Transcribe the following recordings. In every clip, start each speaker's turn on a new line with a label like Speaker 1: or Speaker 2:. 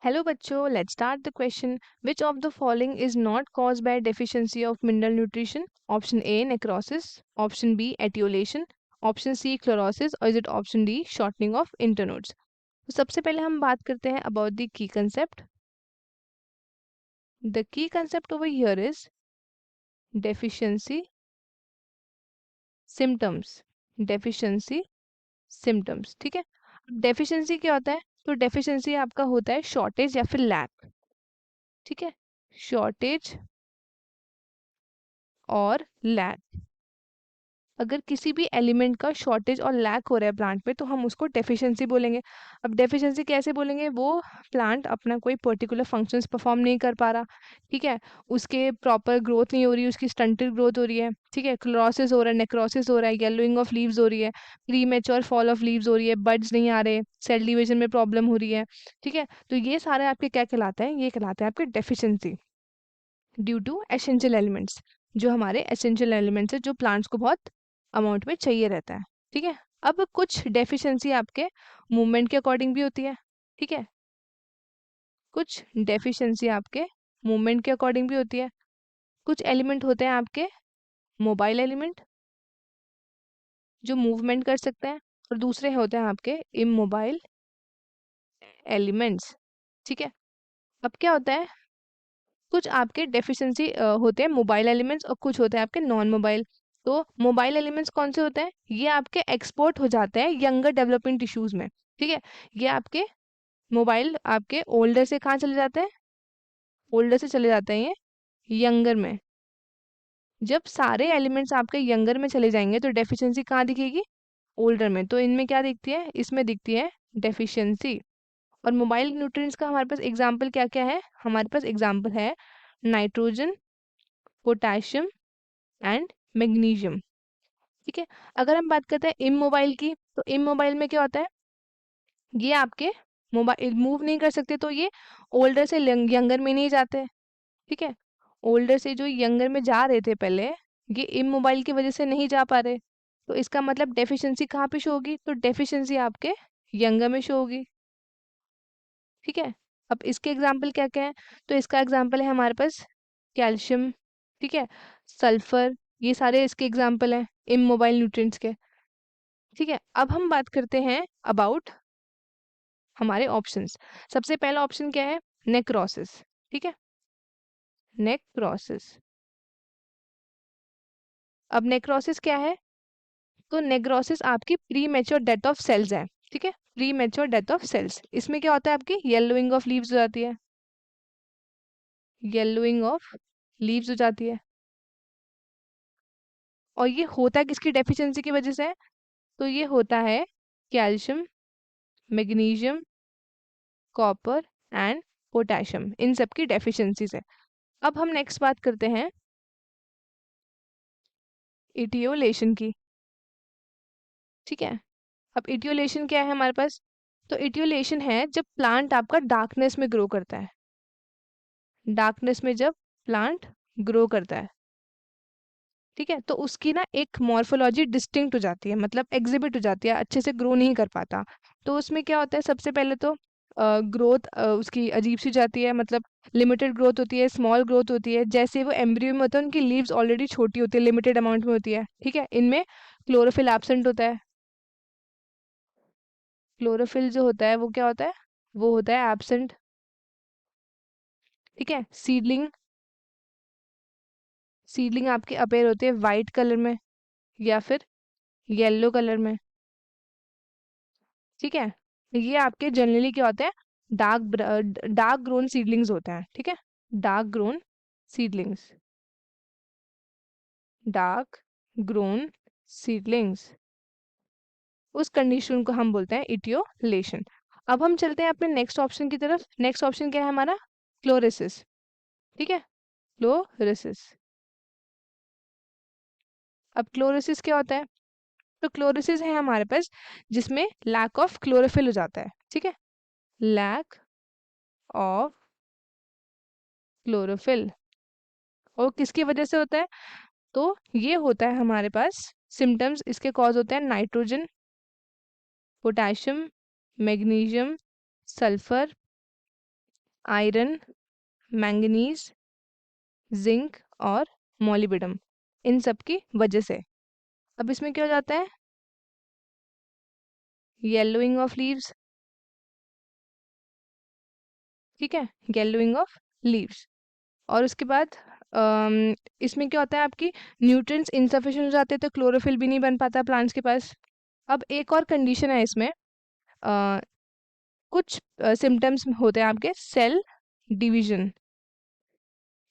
Speaker 1: Hello बच्चों, let's start the question. Which of the following is not caused by deficiency of mineral nutrition? Option A necrosis, option B etiolation, option C chlorosis or is it option D shortening of internodes? तो सबसे पहले हम बात करते हैं about the key concept. The key concept over here is deficiency symptoms. Deficiency symptoms. ठीक है, deficiency क्या होता है? तो डेफिशिएंसी आपका होता है शॉर्टेज या फिर लैक. ठीक है, शॉर्टेज और लैक. अगर किसी भी एलिमेंट का शॉर्टेज और लैक हो रहा है प्लांट पे तो हम उसको डेफिशिएंसी बोलेंगे. अब डेफिशिएंसी कैसे बोलेंगे? वो प्लांट अपना कोई पर्टिकुलर फंक्शंस परफॉर्म नहीं कर पा रहा. ठीक है, उसके प्रॉपर ग्रोथ नहीं हो रही, उसकी स्टंटेड ग्रोथ हो रही है. ठीक है, क्लोरोसिस हो रहा है, नेक्रोसिस हो रहा है, येलोइंग ऑफ लीव्स हो रही है, pre mature fall of leaves हो रही है, बड्स नहीं आ रहे, सेल डिवीजन में प्रॉब्लम हो रही है. ठीक है, तो ये सारे आपके क्या कहलाते हैं? ये कहलाते हैं आपके deficiency due to essential elements. जो हमारे एसेंशियल एलिमेंट्स है जो प्लांट्स को बहुत अमाउंट में चाहिए रहता है. ठीक है, अब कुछ डेफिशिएंसी आपके मूवमेंट के अकॉर्डिंग भी होती है. ठीक है, कुछ डेफिशिएंसी आपके मूवमेंट के अकॉर्डिंग भी होती है. कुछ एलिमेंट होते हैं आपके मोबाइल एलिमेंट जो मूवमेंट कर सकते हैं और दूसरे होते हैं आपके इमोबाइल एलिमेंट्स. ठीक है, अब क्या होता है? कुछ आपके डेफिशिएंसी होते हैं मोबाइल एलिमेंट्स और कुछ होते हैं आपके नॉन मोबाइल. तो मोबाइल एलिमेंट्स कौन से होते हैं? ये आपके एक्सपोर्ट हो जाते हैं यंगर डेवलपिंग टिश्यूज में. ठीक है, ये आपके मोबाइल आपके ओल्डर से कहाँ चले जाते हैं? ओल्डर से चले जाते हैं ये यंगर में. जब सारे एलिमेंट्स आपके यंगर में चले जाएंगे तो डेफिशिएंसी कहाँ दिखेगी? ओल्डर में. तो इनमें क्या दिखती है? इसमें दिखती है डेफिशिएंसी. और मोबाइल न्यूट्रिएंट्स का हमारे पास एग्जाम्पल क्या क्या है? हमारे पास एग्जाम्पल है नाइट्रोजन, पोटाशियम एंड मैग्नीशियम. ठीक है, अगर हम बात करते हैं इमोबाइल की तो इमोबाइल में क्या होता है? ये आपके मोबाइल मूव नहीं कर सकते तो ये ओल्डर से यंगर में नहीं जाते. ठीक है, ओल्डर से जो यंगर में जा रहे थे पहले, ये इमोबाइल की वजह से नहीं जा पा रहे. तो इसका मतलब डेफिशिएंसी कहाँ पे शो होगी? तो डेफिशिएंसी आपके यंगर में शो होगी. ठीक है, अब इसके एग्जाम्पल क्या क्या है? तो इसका एग्जाम्पल है हमारे पास कैल्शियम. ठीक है, सल्फर, ये सारे इसके एग्जाम्पल हैं इमोबाइल न्यूट्रिएंट्स के. ठीक है, अब हम बात करते हैं अबाउट हमारे ऑप्शंस. सबसे पहला ऑप्शन क्या है? नेक्रोसिस. ठीक है, नेक्रोसिस. अब नेक्रोसिस क्या है? तो नेक्रोसिस आपकी premature death of cells है. ठीक है, premature death of cells. इसमें क्या होता है? आपकी येलोइंग ऑफ लीव्स हो जाती है. येलोइंग ऑफ लीव्स हो जाती है. और ये होता किसकी डेफिशिएंसी की वजह से है? तो ये होता है calcium, magnesium, copper and potassium, इन सब की डेफिशिएंसी से. अब हम नेक्स्ट बात करते हैं इटियोलेशन की. ठीक है, अब इटियोलेशन क्या है हमारे पास? तो इटियोलेशन है जब प्लांट आपका डार्कनेस में ग्रो करता है. डार्कनेस में जब प्लांट ग्रो करता है, ठीक है, तो उसकी ना एक मॉर्फोलॉजी डिस्टिंक्ट हो जाती है, मतलब एग्जिबिट हो जाती है, अच्छे से ग्रो नहीं कर पाता. तो उसमें क्या होता है? सबसे पहले तो ग्रोथ उसकी अजीब सी जाती है, मतलब लिमिटेड ग्रोथ होती है, स्मॉल ग्रोथ होती है. जैसे वो एम्ब्रियो में होता है उनकी लीव्स ऑलरेडी छोटी होती है, लिमिटेड अमाउंट में होती है. ठीक है, इनमें क्लोरोफिल एब्सेंट होता है. क्लोरोफिल जो होता है वो क्या होता है? वो होता है एब्सेंट. ठीक है, सीडलिंग, सीडलिंग आपके अपेयर होते हैं वाइट कलर में या फिर येलो कलर में. ठीक है, तो ये आपके जनरली क्या होते हैं? डार्क ग्रोन सीडलिंग्स होते हैं. ठीक है, dark grown seedlings, dark grown seedlings, उस कंडीशन को हम बोलते हैं इटियोलेशन. अब हम चलते हैं अपने नेक्स्ट ऑप्शन की तरफ. नेक्स्ट ऑप्शन क्या है हमारा? क्लोरेसिस. ठीक है, क्लोरेसिस. अब क्लोरोसिस क्या होता है? तो क्लोरोसिस है हमारे पास जिसमें लैक ऑफ क्लोरोफिल हो जाता है. ठीक है, लैक ऑफ क्लोरोफिल. और किसकी वजह से होता है? तो ये होता है हमारे पास सिम्टम्स, इसके कॉज होते हैं nitrogen, potassium, magnesium, sulphur iron, manganese, zinc और मोलिब्डेनम, इन सब की वजह से। अब इसमें क्या हो जाता है, येलोइंग ऑफ लीव्स, ठीक है, येलोइंग ऑफ लीव्स। और उसके बाद इसमें क्या होता है, आपकी न्यूट्रिएंट्स इनसफिशिएंट हो जाते हैं, तो क्लोरोफिल भी नहीं बन पाता प्लांट्स के पास। अब एक और कंडीशन है इसमें, अ, कुछ सिम्टम्स होते हैं आपके सेल डिवीजन,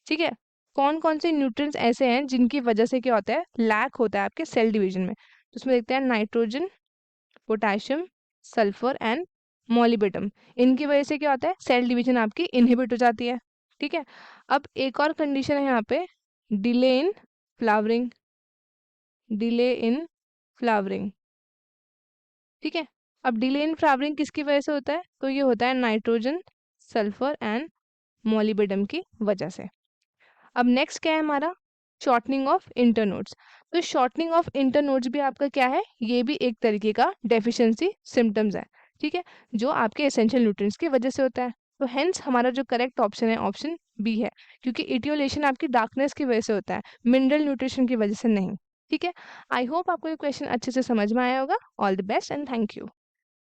Speaker 1: ठीक है। कौन कौन से न्यूट्रिएंट्स ऐसे हैं जिनकी वजह से क्या होता है, लैक होता है आपके सेल डिवीजन में। तो उसमें देखते हैं nitrogen, potassium, sulphur and molybdenum. इनकी वजह से क्या होता है, सेल डिवीजन आपकी इनहिबिट हो जाती है, ठीक है। अब एक और कंडीशन है यहाँ पे, delay in flowering, delay in flowering, ठीक है। अब डिले इन फ्लावरिंग किसकी वजह से होता है, तो ये होता है नाइट्रोजन, सल्फर एंड मोलिब्डेनम की वजह से। अब नेक्स्ट क्या है हमारा, शॉर्टनिंग ऑफ इंटरनोड्स। तो शॉर्टनिंग ऑफ इंटरनोड्स भी आपका क्या है, ये भी एक तरीके का डेफिशिएंसी सिम्टम्स है, ठीक है, जो आपके एसेंशियल न्यूट्रिएंट्स की वजह से होता है। तो हेंस हमारा जो करेक्ट ऑप्शन है ऑप्शन बी है, क्योंकि इटियोलेशन आपकी डार्कनेस की वजह से होता है, मिनरल न्यूट्रिशन की वजह से नहीं, ठीक है। आई होप आपको ये क्वेश्चन अच्छे से समझ में आया होगा। All the best and thank you.